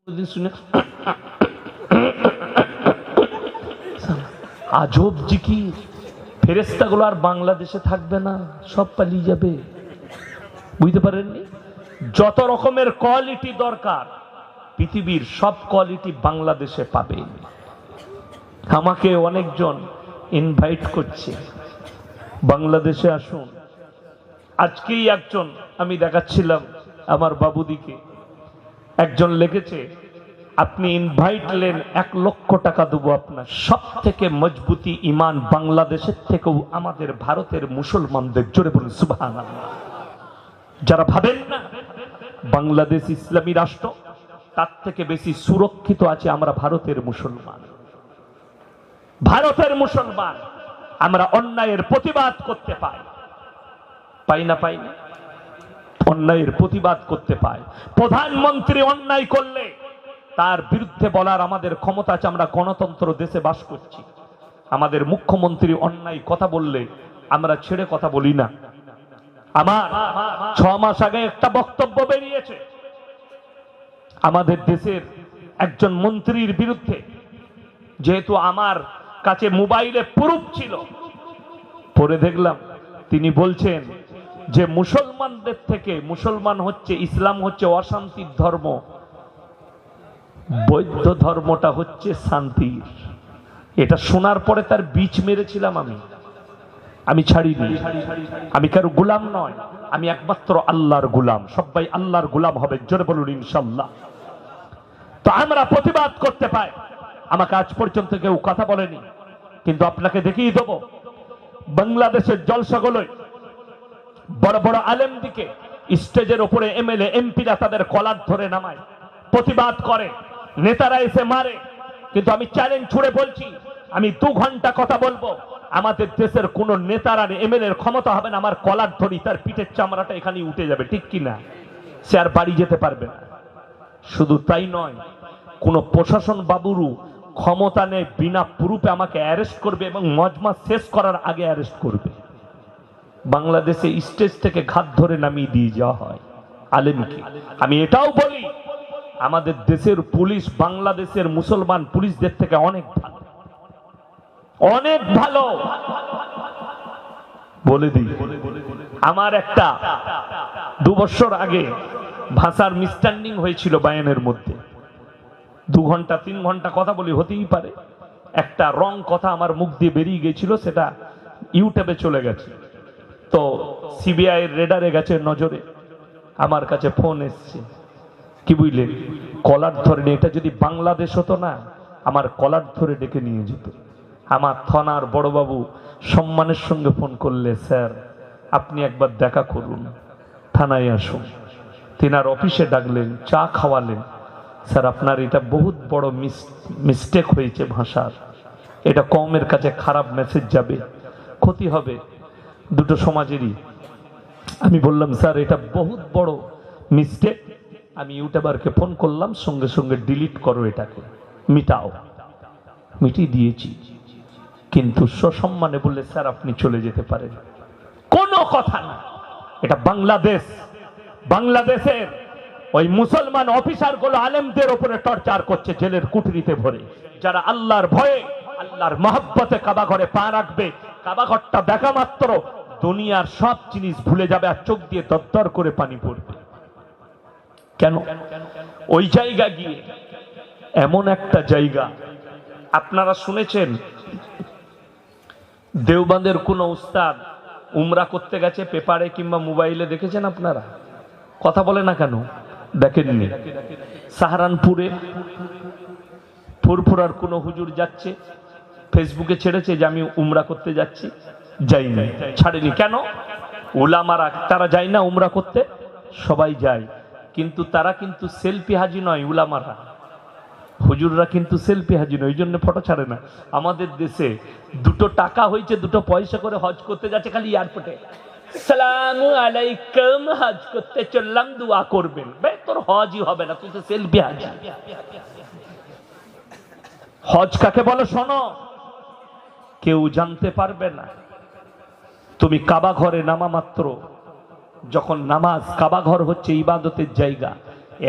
শুনে আজব জিকির, ফেরেশতাগুলো আর বাংলাদেশে থাকবে না, সব পালিয়ে যাবে। বুঝতে পারেননি? যত রকমের কোয়ালিটি দরকার পৃথিবীর সব কোয়ালিটি বাংলাদেশে পাবেন। আমাকে অনেকজন ইনভাইট করছে, বাংলাদেশে আসুন। আজকেই একজন আমি দেখাচ্ছিলাম আমার বাবুদিকে, একজন লিখেছে আপনি ইনভাইট লেন, 1 লক্ষ টাকা দেবো আপনার। সব থেকে মজবুতি ইমান বাংলাদেশের থেকেও আমাদের ভারতের মুসলমানদের। জোরে বলুন সুবহানাল্লাহ। যারা ভাবেন না বাংলাদেশ ইসলামী রাষ্ট্র, তার থেকে বেশি সুরক্ষিত আছে আমরা ভারতের মুসলমান। ভারতের মুসলমান আমরা অন্যায়ের প্রতিবাদ করতে পাই, পাই না? পাই না? অন্যায়ের প্রতিবাদ করতে পাই। প্রধানমন্ত্রী অন্যায় করলে তার বিরুদ্ধে বলার আমাদের ক্ষমতা আছে। আমরা গণতন্ত্র দেশে বাস করছি। আমাদের মুখ্যমন্ত্রী অন্যায় কথা বললে আমরা ছেড়ে কথা বলি না। আমার 6 মাস আগে একটা বক্তব্য বেরিয়েছে আমাদের দেশের একজন মন্ত্রীর বিরুদ্ধে। যেহেতু আমার কাছে মোবাইলে প্রুফ ছিল, পরে দেখলাম তিনি বলছেন যে মুসলমানদের থেকে, মুসলমান হচ্ছে, ইসলাম হচ্ছে অশান্তির ধর্ম, বৌদ্ধ ধর্মটা হচ্ছে শান্তির। এটা শোনার পরে তার বীজ মেরেছিলাম আমি ছাড়িনি। আমি কারো গোলাম নয়, আমি একমাত্র আল্লাহর গোলাম। সবাই আল্লাহর গোলাম হবে, জোরে বলুন ইনশাআল্লাহ। তো আমরা প্রতিবাদ করতে পাই। আমাকে আজ পর্যন্ত কেউ কথা বলেনি, কিন্তু আপনাকে দেখিয়ে দেব বাংলাদেশের জলসাগুলোয় বড় বড় আলেম দিকে স্টেজের উপরে এমএলএ এমপিরা তাদের কলার ধরে নামায়, প্রতিবাদ করে, নেতারা এসে মারে। কিন্তু আমি চ্যালেঞ্জ ছুড়ে বলছি, আমি 2 ঘন্টা কথা বলবো, আমাদের দেশের কোন নেতার আর এমএলএ এর ক্ষমতা হবে না আমার কলার ধরি তার পিঠের চামড়াটা এখানে উঠে যাবে, ঠিক কি না? সে আর বাড়ি যেতে পারবে না। শুধু তাই নয়, কোন প্রশাসন বাবুরু ক্ষমতা নেই, বিনা প্রুফে আমাকে অ্যারেস্ট করবে এবং মজমা শেষ করার আগে অ্যারেস্ট করবে। বাংলাদেশে স্টেজ থেকে ঘাত ধরে নামিয়ে দিয়ে যাওয়া হয় আলেমকে। আমি এটাও বলি, আমাদের দেশের পুলিশ বাংলাদেশের মুসলমান পুলিশদের থেকে অনেক ভালো, অনেক ভালো। বলে দিই, আমার একটা 2 বছর আগে ভাষার মিসস্ট্যান্ডিং হয়েছিল বায়ানের মধ্যে। 2 ঘন্টা 3 ঘন্টা কথা বলি, হতেই পারে একটা রং কথা আমার মুখ দিয়ে বেরিয়ে গেছিল, সেটা ইউটিউবে চলে গেছে। তো সিবিআই এর রেডারে গেছে নজরে, আমার কাছে ফোন এসছে, কি বুঝলেন, কলার ধরে নিয়ে। এটা যদি বাংলাদেশ হতো না, আমার কলার ধরে ডেকে নিয়ে যেত। আমার থানার বড়বাবু সম্মানের সঙ্গে ফোন করলে, স্যার আপনি একবার দেখা করুন, থানায় আসুন। তিনার অফিসে ডাকলেন, চা খাওয়ালেন। স্যার আপনার এটা বহুত বড় মিস্টেক হয়েছে ভাষার, এটা কওমের কাছে খারাপ মেসেজ যাবে, ক্ষতি হবে দুটো সমাজেরই। আমি বললাম স্যার এটা বহুত বড় মিস্টেক, আমি ইউটিউবারকে ফোন করলাম, সঙ্গে সঙ্গে ডিলিট করো, এটাকে মিটাও। মিটিয়ে দিয়েছি, কিন্তু সসম্মানে বললে স্যার আপনি চলে যেতে পারেন। কোনো কথা না, এটা বাংলাদেশ। বাংলাদেশের ওই মুসলমান অফিসার গুলো আলেমদের উপরে টর্চার করছে জেলের কুঠরিতে ভরে। যারা আল্লাহর ভয়ে, আল্লাহর মহব্বতে কাবা ঘরে পা রাখবে, কাবা ঘরটা দেখা মাত্র দুনিয়ার সব জিনিস ভুলে যাবে আর চোখ দিয়ে দরদর করে পানি পড়বে। কেন? ওই জায়গা গিয়ে, এমন একটা জায়গা, আপনারা শুনেছেন দেওবন্দের কোন উস্তাদ উমরা করতে গেছে, পেপারে কিংবা মোবাইলে দেখেছেন আপনারা? কথা বলে না কেন? দেখেননি? সাহারানপুরে ফুরফুরার কোন হুজুর যাচ্ছে, ফেসবুকে ছেড়েছে যে আমি উমরা করতে যাচ্ছি, যাইনি, ছাড়েনি। কেন? উলামারা তারা যায় না উমরা করতে? সবাই যায়, কিন্তু তারা কিন্তু সেলফি হাজি নয়। উলামারা, হুজুররা কিন্তু সেলফি হাজি নয়, ওই জন্য ফটো ছাড়ে না। আমাদের দেশে 2 টাকা হয়েছে, 2 পয়সা করে হজ করতে যাচ্ছে, খালি এয়ারপোর্টে সালামু আলাইকুম, হজ করতে চললাম, দোয়া করবেন। ভাই তোর হজই হবে না, তুই তো সেলফি হাজি। হজ কাকে বলো শোনো, কেউ জানতে পারবে না। তুমি কাবা ঘরে নামা মাত্র, যখন নামাজ, কাবা ঘর হচ্ছে ইবাদতের জায়গা,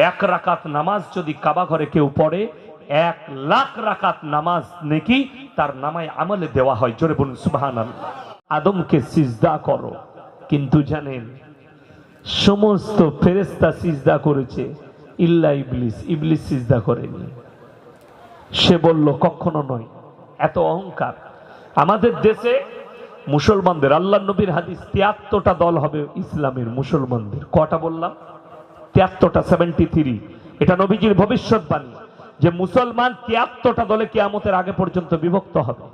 এক রাকাত নামাজ যদি কাবা ঘরে কেউ পড়ে 1,00,000 রাকাত নামাজ নেকি তার নামায় আমলে দেওয়া হয়। জোরে বলুন সুবহানাল্লাহ। আদমকে সিজদা করো, কিন্তু জানেন সমস্ত ফেরেশতা সিজদা করেছে, ইল্লা ইবলিস। ইবলিস সিজদা করেনি। সে বলল কখনো নয়। এত অহংকার। আমাদের দেশে মুসলমানদের, আল্লাহ নবীর হাদিস, 73টা দল হবে ইসলামের মুসলমানদের। কটা বললাম? 73টা, 73। এটা নবীজির ভবিষ্যৎবাণী যে মুসলমান 73টা দলে কিয়ামতের আগে পর্যন্ত বিভক্ত হবে।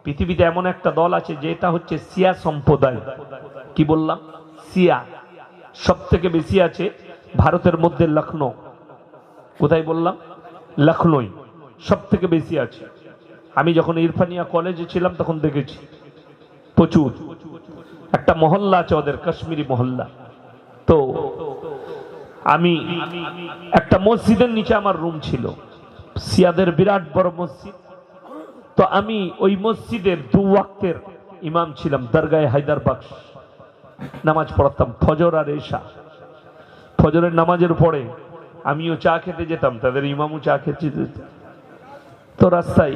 পৃথিবীতে এমন একটা দল আছে যেটা হচ্ছে শিয়া সম্প্রদায়। কি বললাম? শিয়া। সব থেকে বেশি আছে ভারতের মধ্যে লখনৌ। কোথায় বললাম? লখনৌ সব থেকে বেশি আছে। আমি যখন ইরফানিয়া কলেজে ছিলাম তখন দেখেছি প্রচুর। একটা মহল্লা আছে ওদের, কাশ্মীরি মহল্লা। তো আমি একটা মসজিদের নিচে আমার রুম ছিল, শিয়াদের বিরাট বড় মসজিদ। তো আমি ওই মসজিদের 2 ওয়াক্তের ইমাম ছিলাম। দরগায়ে হায়দার বাক্স নামাজ পড়তাম, ফজর আর এশা। ফজরের নামাজের পরে আমিও চা খেতে যেতাম, তাদের ইমামও চা খেতে যেত। তো রাস্তায়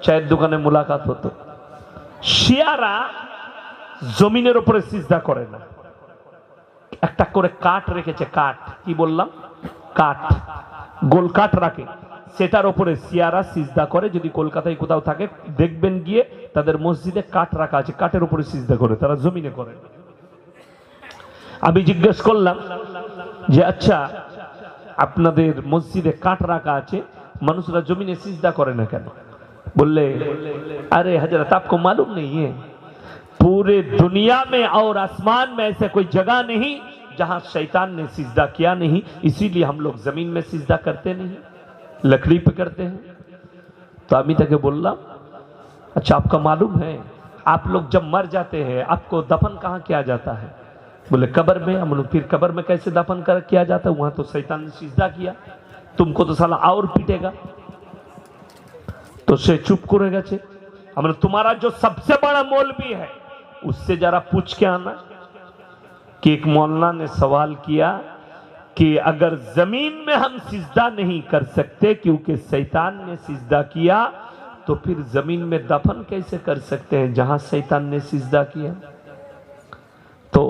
চায়ের দোকানে মোলাকাত হতো। শিয়ারা জমিনের উপরে সিজদা করে না, একটা করে কাঠ রেখেছে। কাঠ, কি বললাম? কাঠ, গোল কাঠ রাখে, সেটার উপরে শিয়ারা সিজদা করে। যদি কলকাতায় কোথাও থাকে দেখবেন গিয়ে, তাদের মসজিদে কাঠ রাখা আছে, কাঠের উপরে সিজদা করে, তারা জমিনে করে। আমি জিজ্ঞেস করলাম যে আচ্ছা আপনাদের মসজিদে কাঠ রাখা আছে, মানুষরা জমিনে सिजदा करे ना কেন? बोले अरे हजरत आपको मालूम नहीं है, पूरे दुनिया में और आसमान में ऐसे कोई जगह नहीं जहां शैतान ने सिजदा किया नहीं, इसीलिए हम लोग जमीन में सिजदा करते नहीं, लकड़ी पे करते हैं। तो अमी तक बोला अच्छा आपका मालूम है आप लोग जब मर जाते हैं आपको दफन कहाँ किया जाता है? बोले कब्र में। हम लोग फिर कब्र में कैसे दफन कर किया जाता है? वहां तो शैतान ने सिजदा किया, तुमको तो साला और पीटेगा। तो से चुप करे गए। हमने तुम्हारा जो सबसे बड़ा मौलवी है उससे जरा पूछ के आना कि एक मौलाना ने सवाल किया कि अगर जमीन में हम सिजदा नहीं कर सकते क्योंकि शैतान ने सिजदा किया, तो फिर जमीन में दफन कैसे कर सकते हैं जहां शैतान ने सिजदा किया? तो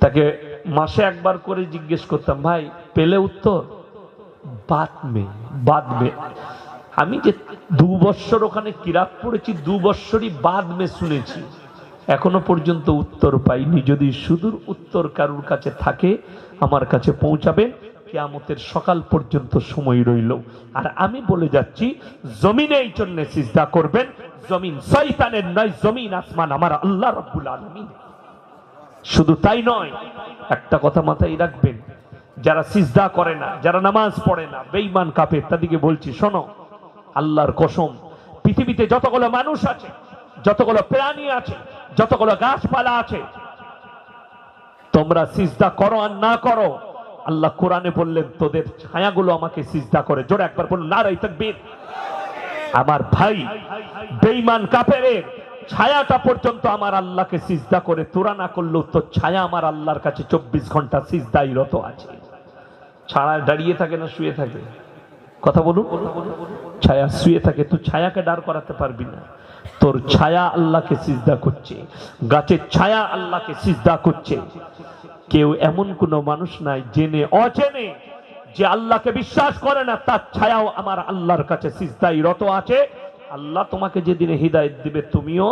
তাকে মাসে একবার করে জিজ্ঞেস করতাম, ভাই পেলে উত্তর? বাদ মে আমি যে 2 বছর ওখানে কিরাত পড়েছি, 2 বছরই বাদ মে শুনেছি, এখনো পর্যন্ত উত্তর পাইনি। যদি সুদূর উত্তর কারুর কাছে থাকে আমার কাছে পৌঁছাবেন, কিয়ামতের সকাল পর্যন্ত সময় রইল। আর আমি বলে যাচ্ছি জমিনে এই জন্য সিজদা করবেন, জমিন শয়তানের নয়, জমিন আসমান আমার আল্লাহ রাব্বুল আলামিন। শুধু তাই নয়, একটা কথা মাথায় রাখবেন, যারা সিজদা করে না, যারা নামাজ পড়ে না, বেঈমান কাফের, তাদেরকে বলছি শোনো, আল্লাহর কসম, পৃথিবীতে যতগুলো মানুষ আছে, যতগুলো প্রাণী আছে, যতগুলো গাছপালা আছে, তোমরা সিজদা করো আর না করো, আল্লাহ কোরআনে বললেন তোদের ছায়াগুলো আমাকে সিজদা করে। জোরে একবার বলুন নারায়ে তাকবীর। আমার ভাই বেঈমান কাফেরের ছায়াটা পর্যন্ত আমার আল্লাহকে সিজদা করে, তোরা না করলেও তো ছায়া আমার আল্লাহর কাছে 24 ঘন্টা সিজদাই রত আছে। ছায়া দাঁড়িয়ে থাকে না শুয়ে থাকে? কথা বলুন। ছায়া শুয়ে থাকে, তুই ছায়াকে দাঁড় করাতে পারবি না। তোর ছায়া আল্লাহকে সিজদা করছে, গাছের ছায়া আল্লাহকে সিজদা করছে। কেউ এমন কোন মানুষ নাই জেনে অজেনে যে আল্লাহকে বিশ্বাস করে না, তার ছায়াও আমার আল্লাহর কাছে সিজদাই রত আছে। আল্লাহ তোমাকে যেদিনে হিদায়েত দিবে তুমিও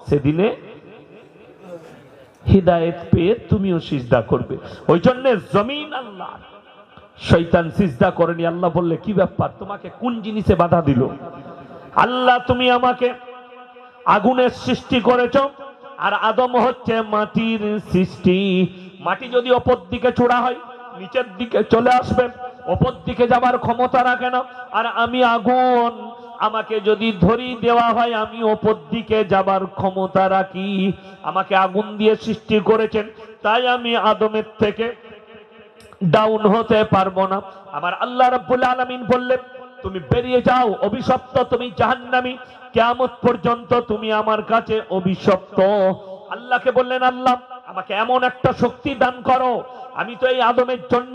সেদিনে হিদায়েত পেয়ে তুমিও সিজদা করবে। ওই জন্য জমিন আল্লাহ, শয়তান সিজদা করেনি। আল্লাহ বললে কি ব্যাপার, তোমাকে কোন জিনিসে বাধা দিল? আল্লাহ তুমি আমাকে আগুনের সৃষ্টি করেছো, আর আদম হচ্ছে মাটির সৃষ্টি। মাটি যদি অপর দিকে চূড়া হয় নিচের দিকে চলে আসবে, অপর দিকে যাবার ক্ষমতা রাখে না। আর আমি আগুন, আমাকে যদি ধরিয়ে দেওয়া হয় আমি অপর দিকে যাবার ক্ষমতা রাখি। আমাকে আগুন দিয়ে সৃষ্টি করেছেন, তাই আমি আদমের থেকে ডাউন হতে পারবো না। আমার আল্লাহ রাব্বুল আলামিন বললেন তুমি বেরিয়ে যাও, অভিশপ্ত তুমি জাহান্নামী, কিয়ামত পর্যন্ত তুমি আমার কাছে অভিশপ্ত। আল্লাহকে বললেন আল্লাহ আমাকে এমন একটা শক্তি দান করো, আমি তো এই আদমের জন্য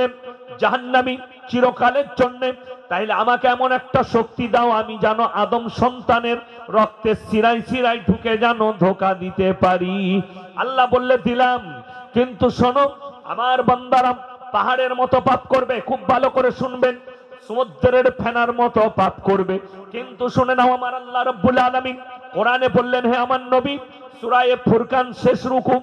জাহান্নামী চিরকালের জন্য। তাইলে আমাকে এমন একটা শক্তি দাও আমি যেন আদম সন্তানের রক্তে শিরায় শিরায় ঢুকে যেন ধোঁকা দিতে পারি। আল্লাহ বললে দিলাম, কিন্তু শোনো আমার বান্দারা পাহাড়ের মতো পাপ করবে। খুব ভালো করে শুনবেন, সমুদ্রের ফেনার মতো পাপ করবে। কিন্তু শুনে নাও, আমার আল্লাহ রাব্বুল আলামিন কোরআনে বললেন, হে আমার নবী, সূরা ফুরকান শেষ রুকু,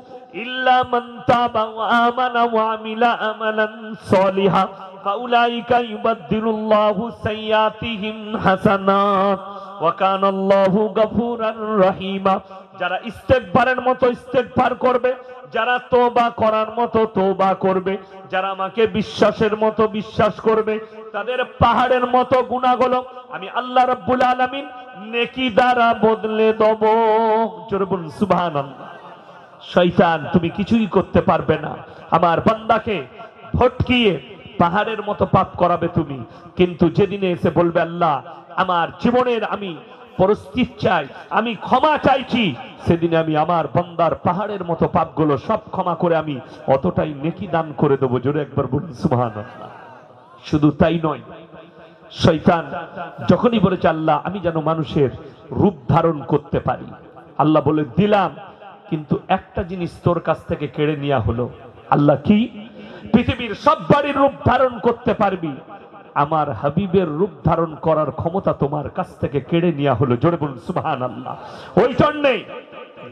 ইল্লা মান তাবা ওয়া আমানা ওয়া আমিলা আমালান সলিহা ফাউলাইকা ইউবাদদিলুল্লাহু সাইয়্যাতিহিম হাসানাত ওয়া কানাল্লাহু গফুরার রহিমা। যারা ইস্তেগফারের মতো ইস্তেগফার করবে, যারা তওবা করার মতো তওবা করবে, যারা আমাকে বিশ্বাসের মতো বিশ্বাস করবে, তাদের পাহাড়ের মতো গুনাহগুলো আমি আল্লাহ রাব্বুল আলামিন নেকি দ্বারা বদলে দেব। জোরে বলুন সুবহানাল্লাহ। শয়তান তুমি কিছুই করতে পারবে না, আমার বান্দাকে ভটকিয়ে পাহাড়ের মতো পাপ করাবে তুমি। কিন্তু যেদিনে এসে বলবে আল্লাহ আমার জীবনের আমি পরিস্থিতি চাই, আমি ক্ষমা চাইছি, সেদিনে আমি আমার বান্দার পাহাড়ের মতো পাপগুলো সব ক্ষমা করে আমি অতটাই নেকি দান করে দেবো। জোরে একবার বলুন সুবহানাল্লাহ। শুধু তাই নয়, শয়তান যখনই বলেছে আল্লাহ আমি যেন মানুষের রূপ ধারণ করতে পারি, আল্লাহ বলে দিলাম, কিন্তু একটা জিনিস তোর কাছ থেকে কেড়ে নেওয়া হলো। আল্লাহ কি? পৃথিবীর সব বাড়ির রূপ ধারণ করতে পারবি, আমার হাবিবের রূপ ধারণ করার ক্ষমতা তোমার কাছ থেকে কেড়ে নেওয়া হলো। জোরে বলুন সুবহানাল্লাহ। ওই জন্যে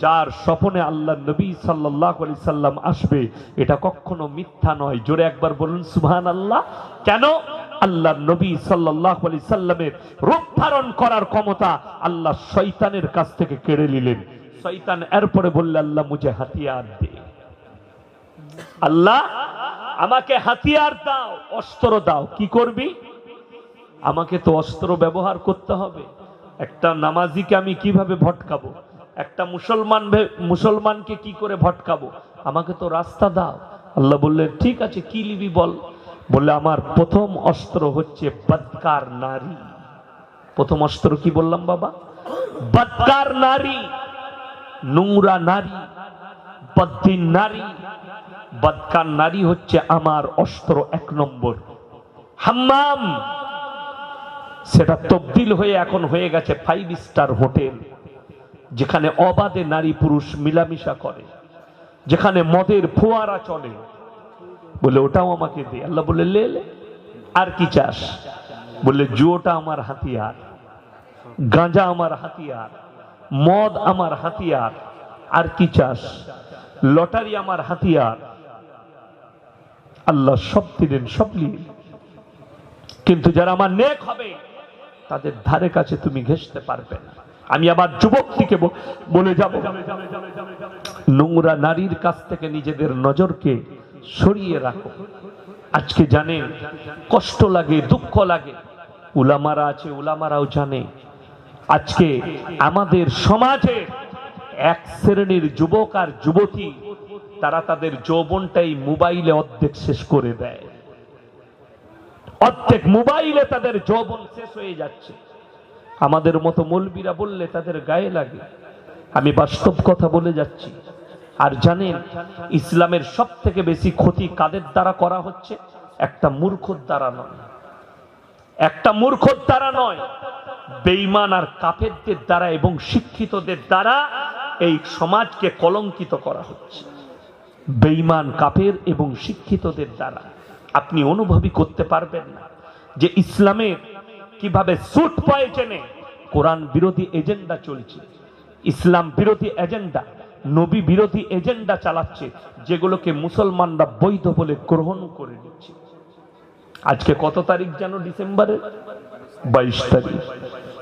যার স্বপ্নে আল্লাহ নবী সাল্লাল্লাহু আলাইহি সাল্লাম আসবে, এটা কখনো মিথ্যা নয়। জোরে একবার বলুন সুবহানাল্লাহ। কেন? আল্লাহ নবী সাল্লাল্লাহু আলাইহি সাল্লামের রূপ ধারণ করার ক্ষমতা আল্লাহ শয়তানের কাছ থেকে কেড়ে নিলেন। শয়তান এরপরে বলল আল্লাহ মুঝে হাতিয়ার দে, আল্লাহ আমাকে হাতিয়ার দাও, অস্ত্র দাও। কি করবি? আমাকে তো অস্ত্র ব্যবহার করতে হবে। একটা নামাজিকে আমি কিভাবে ভটকাবো, একটা মুসলমানকে কি করে ভটকাবো, আমাকে তো রাস্তা দাও। আল্লাহ বললেন ঠিক আছে, কি লিবি বল। বললে আমার প্রথম অস্ত্র হচ্ছে বদকার নারী। প্রথম অস্ত্র কি বললাম বাবা? বদকার নারী, নোংরা নারী, বদ্দিন নারী। বদকার নারী হচ্ছে আমার অস্ত্র এক নম্বর। হাম্মাম, সেটা তবদিল হয়ে এখন হয়ে গেছে 5 স্টার হোটেল, যেখানে অবাধে নারী পুরুষ মিলামিশা করে, যেখানে মদের ফোয়ারা চলে। বলে ওটাও আমাকে দে। আল্লাহ বলে লে লে, আর কি চাস? বলে জুয়োটা আমার হাতিয়ার, গাঁজা আমার হাতিয়ার, মদ আমার হাতিয়ার, আর কি চাস? লটারি আমার হাতিয়ার। আল্লাহ সব দিলেন, সব নিলেন, কিন্তু যারা আমার নেক হবে তাদের ধারে কাছে তুমি ঘেঁষতে পারবে না। আমি আবার যুবকটিকে বলে যাব, নোংরা নারীর কাছ থেকে নিজেদের নজরকে সরিয়ে রাখো। আজকে জানেন কষ্ট লাগে, দুঃখ লাগে, উলামারা আছে, উলামারাও জানে আজকে আমাদের সমাজে এক শ্রেণীর যুবক আর যুবতী, তারা তাদের যৌবনটাই মোবাইলে অর্ধেক শেষ করে দেয়। অর্ধেক মোবাইলে তাদের যৌবন শেষ হয়ে যাচ্ছে। আমাদের মতো মৌলবীরা বললে তাদের গায়ে লাগে। আমি বাস্তব কথা বলে যাচ্ছি। আর জানেন ইসলামের সব থেকে বেশি ক্ষতি কাদের দ্বারা করা হচ্ছে? একটা মূর্খর দ্বারা নয়, একটা মূর্খর দ্বারা নয়, বেঈমান আর কাফেরদের দ্বারা এবং শিক্ষিতদের দ্বারা এই সমাজকে কলঙ্কিত করা হচ্ছে। বেঈমান, কাফের এবং শিক্ষিতদের দ্বারা আপনি অনুভবই করতে পারবেন না যে ইসলামের কিভাবে সুট পয়েজনে কোরআন বিরোধী এজেন্ডা চলছে, ইসলাম বিরোধী এজেন্ডা, নবী বিরোধী এজেন্ডা চালাচ্ছে, যেগুলোকে মুসলমানরা বৈধ বলে গ্রহণ করে নিচ্ছে। আজকে কত তারিখ জানো? ডিসেম্বরের 22 তারিখ।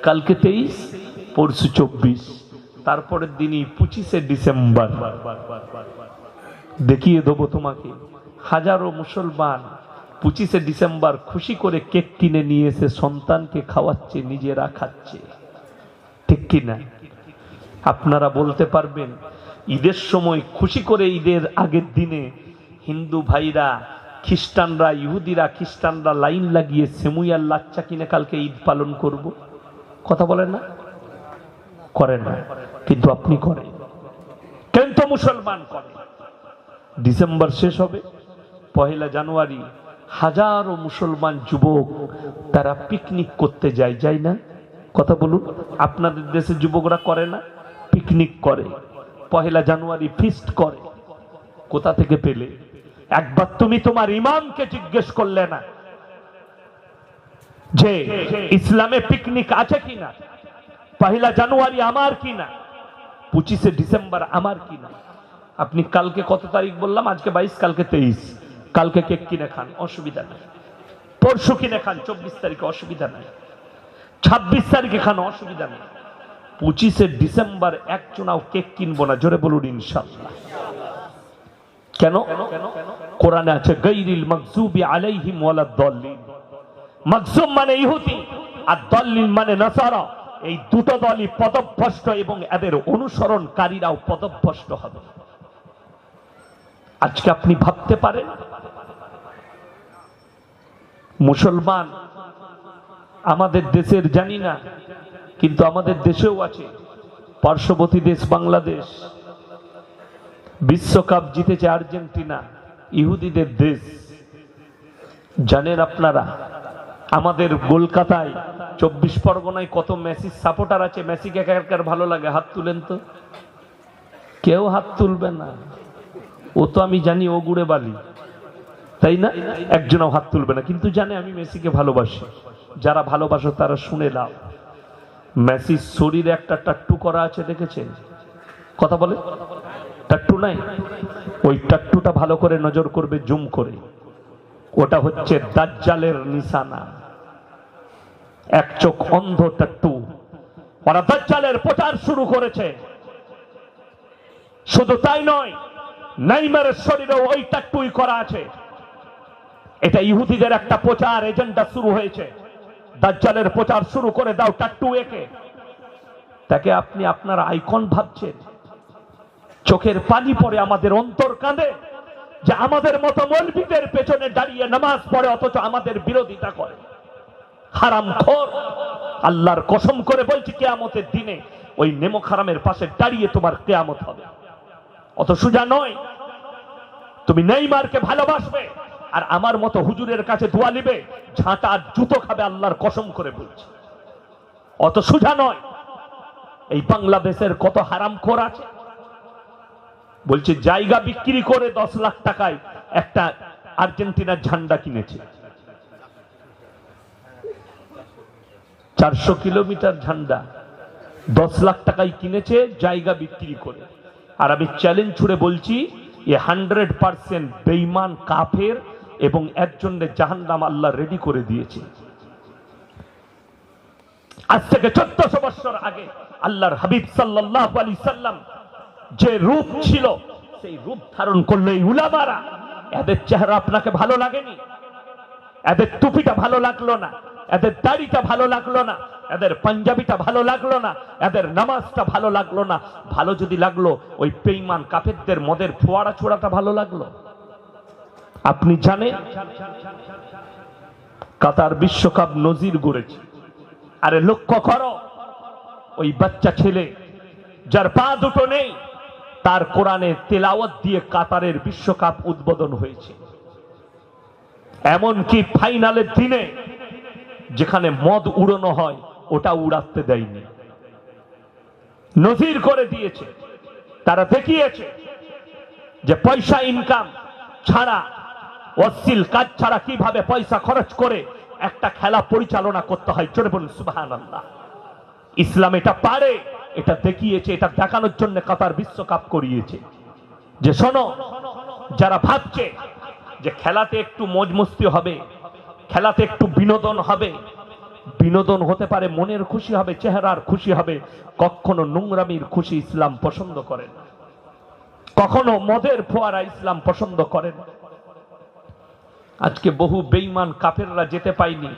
কালকে 23, পরশু 24, তারপরের দিনই 25শে ডিসেম্বর। দেখিয়ে দেবো তোমাকে, হাজারো মুসলমান 25শে ডিসেম্বর খুশি করে কেক কিনে নিয়ে এসে সন্তানকে খাওয়াচ্ছে, নিজেরা খাচ্ছে। ঠিক কিনা? আপনারা বলতে পারবেন ঈদের সময় খুশি করে, ঈদের আগের দিনে হিন্দু ভাইরা, খ্রিস্টানরা, ইহুদিরা, খ্রিস্টানরা লাইন লাগিয়ে সেমুইয়ার লাচ্চা কিনে কালকে ঈদ পালন করব? কথা বলেন না? করেন না, কিন্তু আপনি করেন। কিন্তু মুসলমান করে। ডিসেম্বর শেষ হবে, 1 জানুয়ারি হাজারো মুসলমান যুবক তারা পিকনিক করতে যায় না? কথা বলুন, আপনাদের দেশে যুবকরা করে না? পিকনিক করে, পহেলা জানুয়ারি ফিস্ট করে। কোথা থেকে পেলে? একবার তুমি তোমার ইমামকে জিজ্ঞেস করলে না যে ইসলামে পিকনিক আছে কিনা? পহেলা জানুয়ারি আমার কিনা? 25শে ডিসেম্বর আমার কিনা? আপনি কালকে কত তারিখ বললাম? আজকে 22, কালকে 23। কালকে কেক কিনে খান, অসুবিধা নাই। পরশু কিনে খান, 24 তারিখে, অসুবিধা নাই। 26 তারিখে খান, অসুবিধা নেই। 25শে ডিসেম্বর একজনাও কেক কিনবো না। জোরে বলুন ইনশাআল্লাহ। কেন? কোরআনে আছে গায়রিল মাগযুবি আলাইহিম ওয়ালাদ-দাল্লিন। মাগযুব মানে ইহুদি আর দাল্লিন মানে নাসারা। এই দুটো দলই পদভ্রষ্ট এবং এদের অনুসরণকারীরাও পদভ্রষ্ট হবে। আজকে আপনি ভাবতে পারেন মুসলমান আমাদের দেশের জানি না, কিন্তু আমাদের দেশেও আছে। পার্শ্ববর্তী দেশ বাংলাদেশ, বিশ্বকাপ জিতেছে আর্জেন্টিনা, ইহুদিদের দেশ। জানেন আপনারা আমাদের কলকাতায় 24 পরগনায় কত মেসির সাপোর্টার আছে? মেসিকে কার ভালো লাগে? হাত তুলেন তো। কেউ হাত তুলবে না। ও তো আমি জানি ও গুড়ে বালি, তাই না? একজনও হাত তুলবে না, কিন্তু জানে আমি মেসিকে ভালোবাসি। যারা ভালোবাসো তারা শুনে নাও, মেসির শরীরে একটা টাট্টু করা আছে, দেখেছেন? কথা বলে, টাট্টু নাই? ওই টাট্টুটা ভালো করে নজর করবে, জুম করে। ওটা হচ্ছে দাজ্জালের নিশানা। এক চোখ অন্ধ টাট্টু। ওরা দাজ্জালের প্রচার শুরু করেছে। শুধু তাই নয়, নেইমারের শরীরেও ওই টাট্টুই করা আছে। এটা ইহুদিদের একটা প্রচার এজেন্ডা শুরু হয়েছে। দাজ্জালের প্রচার শুরু করে দাও টাট্টু একে। তাকে আপনি আপনার আইকন ভাবছেন। চোখের পানি পড়ে, আমাদের অন্তর কাঁদে যে আমাদের মতো মৌলবীদের পেছনে দাঁড়িয়ে নামাজ পড়ে, অথচ আমাদের বিরোধিতা করে। হারামখোর! আল্লাহর কসম করে বলছি, কিয়ামতের দিনে ওই নেমক হারামের পাশে দাঁড়িয়ে তোমার কিয়ামত হবে। অত সোজা নয়। তুমি নেইমারকে ভালোবাসবে আর আমার মতো হুজুরের কাছে দোয়া নিবে, ঝাঁটা আর জুতো খাবে, আল্লাহর কসম করে বলছি। অত সোজা নয়। এই বাংলাদেশের কত হারামখোর আছে, বলছে জায়গা বিক্রি করে 10 লাখ টাকায় একটা আর্জেন্টিনার ঝান্ডা কিনেছে। 400 কিলোমিটার ঝান্ডা 10 লাখ টাকায় কিনেছে জায়গা বিক্রি করে। আর আমি চ্যালেঞ্জ ছুড়ে বলছি, এ 100% বেঈমান কাফের এবং এর জন্য জাহান্নাম আল্লাহ রেডি করে দিয়েছে। আজ থেকে 1400 বছর আগে আল্লাহর হাবিব সাল্লাল্লাহু আলাইহি সাল্লাম যে রূপ ছিল, সেই রূপ ধারণ করলো এই উলামারা। এদের চেহারা আপনাকে ভালো লাগেনি? এদের টুপিটা ভালো লাগলো না? এদের দাড়িটা ভালো লাগলো না? এদের পাঞ্জাবিটা ভালো লাগলো না? এদের নামাজটা ভালো লাগলো না? ভালো যদি লাগলো, ওই বেঈমান কাফেরদের মদের ফোয়ারা ছোড়াটা ভালো লাগলো? আপনি জানেন কাতার বিশ্বকাপ নজির গড়েছে। আরে লক্ষ্য করো, ওই বাচ্চা ছেলে যার পা দুটো নেই, তার কোরআনে তেলাওয়াত দিয়ে কাতারের বিশ্বকাপ উদ্বোধন হয়েছে। এমনকি ফাইনালের দিনে যেখানে মদ উড়ানো হয়, ওটা উড়াতে দেয়নি, নজির করে দিয়েছে। তারা দেখিয়েছে যে পয়সা ইনকাম ছাড়া, অশ্লীল কাজ ছাড়া কিভাবে পয়সা খরচ করে একটা খেলা পরিচালনা করতে হয়। জোরে বলুন সুবহানাল্লাহ। ইসলাম এটা পারে, এটা দেখিয়েছে। এটা দেখানোর জন্য কাতার বিশ্বকাপ করিয়েছে। যে শোনো, যারা ভাবছে যে খেলাতে একটু মজ মস্তি হবে, খেলাতে একটু বিনোদন হবে, বিনোদন হতে পারে, মনের খুশি হবে, চেহারার খুশি হবে, কখনো নোংরামির খুশি ইসলাম পছন্দ করে না। কখনো মদের ফোয়ারা ইসলাম পছন্দ করে না। আজকে বহু বেঈমান কাফেররা যেতে পায়নি,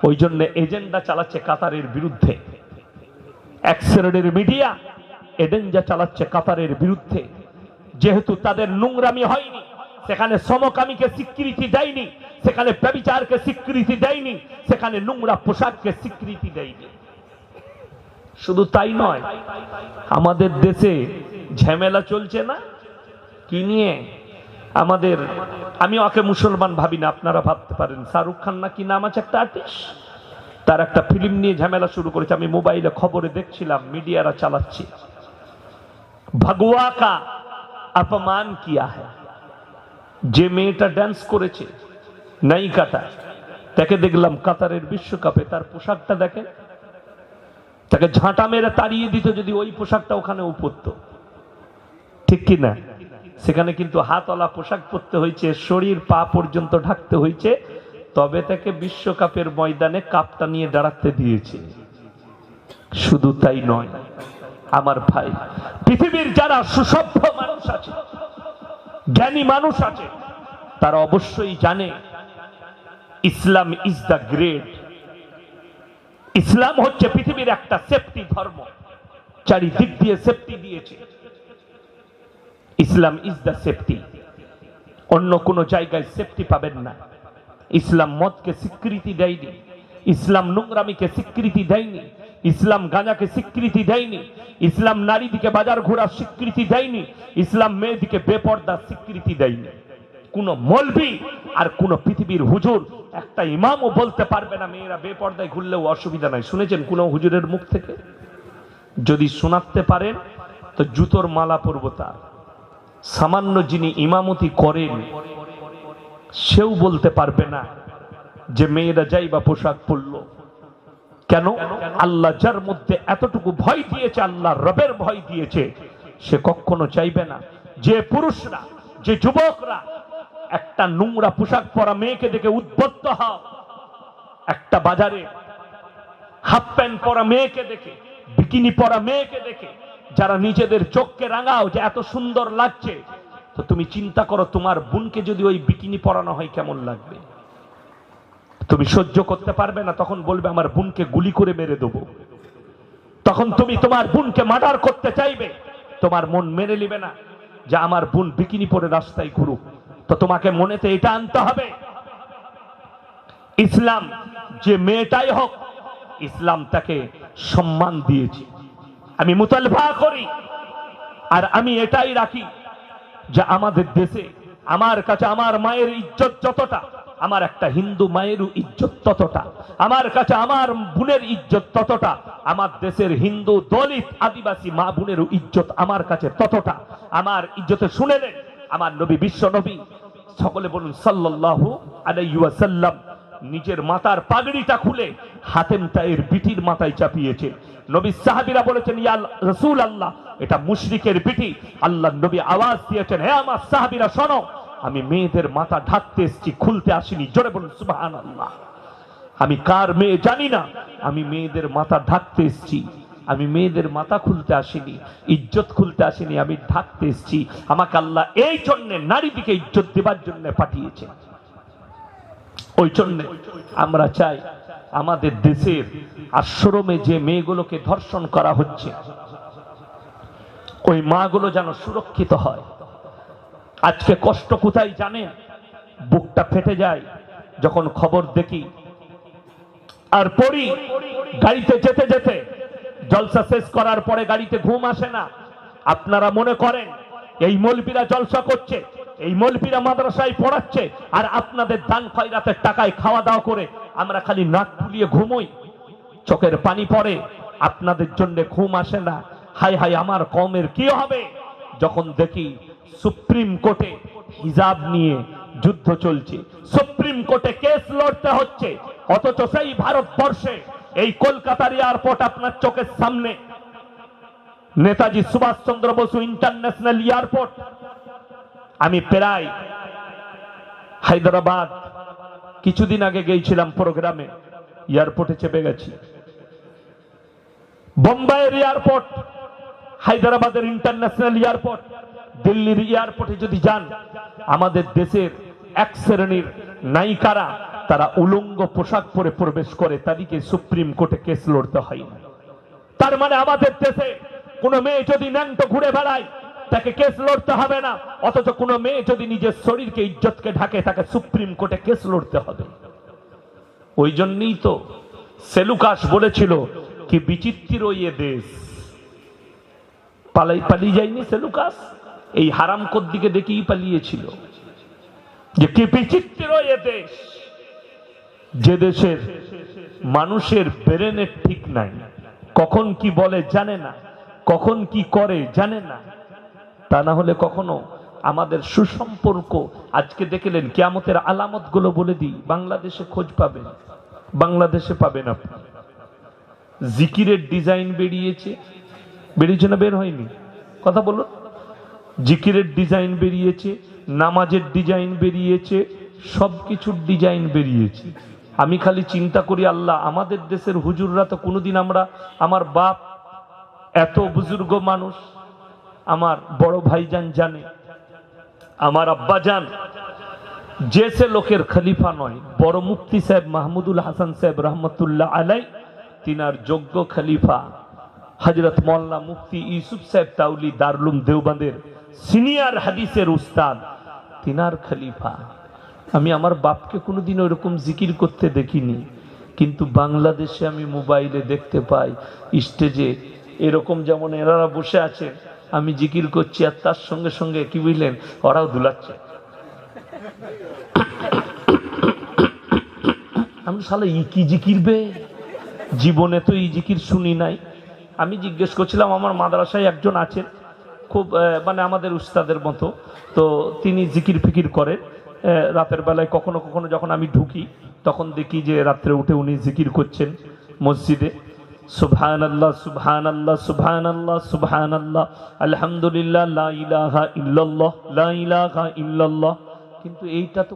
ওই জন্য এজেন্ডা চালাচ্ছে কাতারের বিরুদ্ধে। এক শ্রেণীর মিডিয়া এজেন্ডা চালাচ্ছে কাতারের বিরুদ্ধে। যেহেতু তাদের নোংরামি হয়নি, সেখানে সমকামীকে স্বীকৃতি দেয়নি, সেখানে ব্যভিচারকে স্বীকৃতি দেয়নি, সেখানে নোংরা পোশাককে স্বীকৃতি দেয়নি। শুধু তাই নয়, আমাদের দেশে ঝামেলা চলছে না কি নিয়ে? আমাদের, আমি ওকে মুসলমান ভাবি না, আপনারা ভাবতে পারেন। শাহরুখ খান না কি নাম আছে একটা আর্টিস্ট, তার একটা ফিল্ম নিয়ে ঝামেলা শুরু করেছে। আমি মোবাইলে খবরে দেখছিলাম, মিডিয়ারা চালাচ্ছে, ভগওয়া কা অপমান কিয়া হ্যায়। যে মেয়েটা ড্যান্স করেছে নায়িকাটা, তাকে দেখলাম কাতারের বিশ্বকাপে, তার পোশাকটা দেখে, তাকে ঝাঁটা মেরে তাড়িয়ে দিত যদি ওই পোশাকটা ওখানে পরতো, ঠিক কি না? সেখানে কিন্তু হাতওয়ালা পোশাক পরতে হয়েছে, শরীর পা পর্যন্ত ঢাকতে হয়েছে, তবে তাকে বিশ্বকাপের ময়দানে কাপটা নিয়ে দাঁড়াতে দিয়েছে। শুধু তাই নয় আমার ভাই, পৃথিবীর যারা সুসভ্য মানুষ আছে, জ্ঞানী মানুষ আছে, তারা অবশ্যই জানে ইসলাম ইজ দ্য গ্রেট। ইসলাম হচ্ছে পৃথিবীর একটা সেফটি ধর্ম, চারিদিক দিয়ে সেফটি দিয়েছে। ইসলাম ইজ দ্য সেফটি, অন্য কোন জায়গায় সেফটি পাবেন না। ইসলাম মদকে স্বীকৃতি দেয়নি, ইসলাম নোংরামিকে স্বীকৃতি দেয়নি, ইসলাম গাঁজাকে স্বীকৃতি দেয়নি, ইসলাম নারীদিকে বাজার ঘোরার স্বীকৃতি দেয়নি, ইসলাম মেয়েদিকে বেপর্দার স্বীকৃতি দেয়নি। কোন মৌলভী আর কোন পৃথিবীর হুজুর, একটা ইমামও বলতে পারবে না মেয়েরা বেপর্দায় ঘুরলেও অসুবিধা নাই। শুনেছেন কোন হুজুরের মুখ থেকে? যদি শোনাতে পারেন তো জুতোর মালা পরব তার। সামান্য যিনি ইমামতি করেন সেও বলতে পারবে না যে মেয়েরা যাই বা পোশাক পরলো। কেন? আল্লাহ যার মধ্যে এতটুকু ভয় দিয়েছে, আল্লাহ রবের ভয় দিয়েছে, সে কখনো চাইবে না যে পুরুষরা, যে যুবকরা একটা নোংরা পোশাক পরা মেয়েকে দেখে উদ্বুদ্ধ হও, একটা বাজারে হাফ প্যান্ট পরা মেয়েকে দেখে, বিকিনি পরা মেয়েকে দেখে যারা নিজেদের চোখকে রাঙাও যে এত সুন্দর লাগছে, তো তুমি চিন্তা করো তোমার বোনকে যদি ওই বিকিনি পরানো হয় কেমন লাগবে? তুমি সহ্য করতে পারবে না, তখন বলবে আমার বোনকে গুলি করে মেরে দেবো। তখন তুমি তোমার বোনকে মার্ডার করতে চাইবে, তোমার মন মেনে নিবে না যে আমার বোন বিকিনি পরে রাস্তায় ঘুরুক। তো তোমাকে মনেতে এটা আনতে হবে, ইসলাম যে মেয়েটাই হোক, ইসলাম তাকে সম্মান দিয়েছে। আমি মুতালবা করি আর আমি এটাই রাখি যে আমাদের দেশে আমার কাছে আমার মায়ের ইজ্জত যতটা, আমার একটা হিন্দু মায়েরও ইজ্জত ততটা, আমার কাছে আমার বোনের ইজ্জত ততটা, আমার দেশের হিন্দু দলিত আদিবাসী মা বোনেরও ইজ্জত আমার কাছে ততটা। আমার ইজ্জতে শুনে নেন আমার নবী, বিশ্ব নবী, সকলে বলুন সাল্লাল্লাহু আলাইহি ওয়াসাল্লাম, নিজের মাথার পাগড়িটা খুলে হাতেমটা এর বিটির মাথায় চাপিয়েছে। নবী সাহাবীরা বলেছেন ইয়া রাসূলুল্লাহ, এটা মুশরিকের বিটি। আল্লাহ নবী আওয়াজ দিয়েছেন, হে আমার সাহাবীরা শোনো, আমি মেয়েদের মাথা ঢাকতে এসেছি, খুলতে আসিনি। জোরে বলুন সুবহানাল্লাহ। আমি কার মেয়ে জানি না, আমি মেয়েদের মাথা ঢাকতে এসেছি, আমি মেয়েদের মাথা খুলতে আসিনি, ইজ্জত খুলতে আসিনি, আমি ঢাকতে এসেছি। আমাকে আল্লাহ এই জন্য নারীদিকে ইজ্জত দেবার জন্য পাঠিয়েছে। ওই জন্য আমরা চাই আমাদের দেশের আশ্রমে যে মেয়েগুলোকে ধর্ষণ করা হচ্ছে, ওই মাগুলো যেন সুরক্ষিত হয়। আজকে কষ্ট কোথায় জানেন? বুকটা ফেটে যায় যখন খবর দেখি আর পড়ি, গাড়িতে যেতে যেতে জলসা শেষ করার পরে গাড়িতে ঘুম আসে না। আপনারা মনে করেন এই মৌলবীরা জলসা করছে, এই মৌলবীরা মাদ্রাসায় পড়াচ্ছে, আর আপনাদের দান খয়রাতের টাকায় খাওয়া দাওয়া করে আমরা খালি নাক ফুলিয়ে ঘুমোই, চোখের পানি পড়ে, আপনাদের জন্য ঘুম আসে না। হায় হায় আমার কওমের কি হবে যখন দেখি সুপ্রিম কোর্টে হিজাব নিয়ে যুদ্ধ চলছে, সুপ্রিম কোর্টে কেস লড়তে হচ্ছে, অথচ সেই ভারতবর্ষে এই কলকাতার এয়ারপোর্ট আপনার চোখের সামনে, নেতাজি সুভাষচন্দ্র বসু ইন্টারন্যাশনাল এয়ারপোর্ট। আমি প্রায় হায়দ্রাবাদ কিছুদিন আগে গিয়েছিলাম প্রোগ্রামে, এয়ারপোর্টে চেপে গেছি। বোম্বাইয়ের এয়ারপোর্ট, হায়দ্রাবাদের ইন্টারন্যাশনাল এয়ারপোর্ট, দিল্লির এয়ারপোর্টে যদি যান, আমাদের দেশের এক শ্রেণীর নায়িকারা তারা উলঙ্গ পোশাক পরে প্রবেশ করে, তাদেরকে সুপ্রিম কোর্টে কেস লড়তে হয় না। তার মানে আমাদের দেশে কোন মেয়ে যদি ন্যাংটো ঘুরে বেড়ায় তাকে কেস লড়তে হবে না, অথচ কোন মেয়ে যদি নিজের শরীরকে ইজ্জতকে ঢাকে তাকে সুপ্রিম কোর্টে কেস লড়তে হবে। ওই জন্যই তো সেলুকাস বলেছিল কি বিচিত্র এ দেশ। পালিয়ে যায়নি সেলুকাস, এই হারামখোর দিকে দেখেই পালিয়েছিল। যে কি বিচিত্র এ দেশ, যে দেশের মানুষের ব্রেনের ঠিক নাই, কখন কি বলে জানে না, কখন কি করে জানে না। তা না হলে কখনো আমাদের সুসম্পর্ক, আজকে দেখলেন কিয়ামতের আলামত গুলো বলে দিই, বাংলাদেশে খোঁজ পাবেন, বাংলাদেশে পাবেন আপনি। জিকিরের ডিজাইন বেরিয়েছে, বেরিয়েছে না বের হয়নি? কথা বলুন। জিকিরের ডিজাইন বেরিয়েছে, নামাজের ডিজাইন বেরিয়েছে, সবকিছুর ডিজাইন বেরিয়েছে। আমি খালি চিন্তা করি, আল্লাহ আমাদের দেশের হুজুররা তো কোনোদিন, আমরা, আমার বাপ এত বুজুর্গ মানুষ, আমার বড় ভাইজান জানে, আমার আব্বা জান, যে সে লোকের খলিফা নয়, বড় মুফতি সাহেব মাহমুদুল হাসান সাহেব রহমতুল্লাহ আলাই, তিনার যোগ্য খলিফা হযরত মাওলানা মুফতি ইউসুফ সাহেব তাউলি দারুল দেওবন্দের সিনিয়র হাদিসের উস্তাদ, তিনার খলিফা। আমি আমার বাপকে কোনোদিন ওইরকম জিকির করতে দেখিনি, কিন্তু বাংলাদেশে আমি মোবাইলে দেখতে পাই স্টেজে এরকম, যেমন এনারা বসে আছে, আমি জিকির করছি আর তার সঙ্গে সঙ্গে কি বুঝলেন, ওরাও দুলাচ্ছে। আমি শালা ই কি জিকির বে, জীবনে তো এই জিকির শুনি নাই। আমি জিজ্ঞেস করছিলাম, আমার মাদ্রাসায় একজন আছেন খুব মানে আমাদের উস্তাদের মতো, তো তিনি জিকির ফিকির করেন রাতের বেলায়, কখনো কখনো যখন আমি ঢুকি তখন দেখি যে রাত্রে উঠে উনি জিকির করছেন মসজিদে। সুবহানাল্লাহ সুবহানাল্লাহ সুবহানাল্লাহ সুবহানাল্লাহ আলহামদুলিল্লাহ লা ইলাহা ইল্লাল্লাহ লা ইলাহা ইল্লাল্লাহ। কিন্তু এইটা তো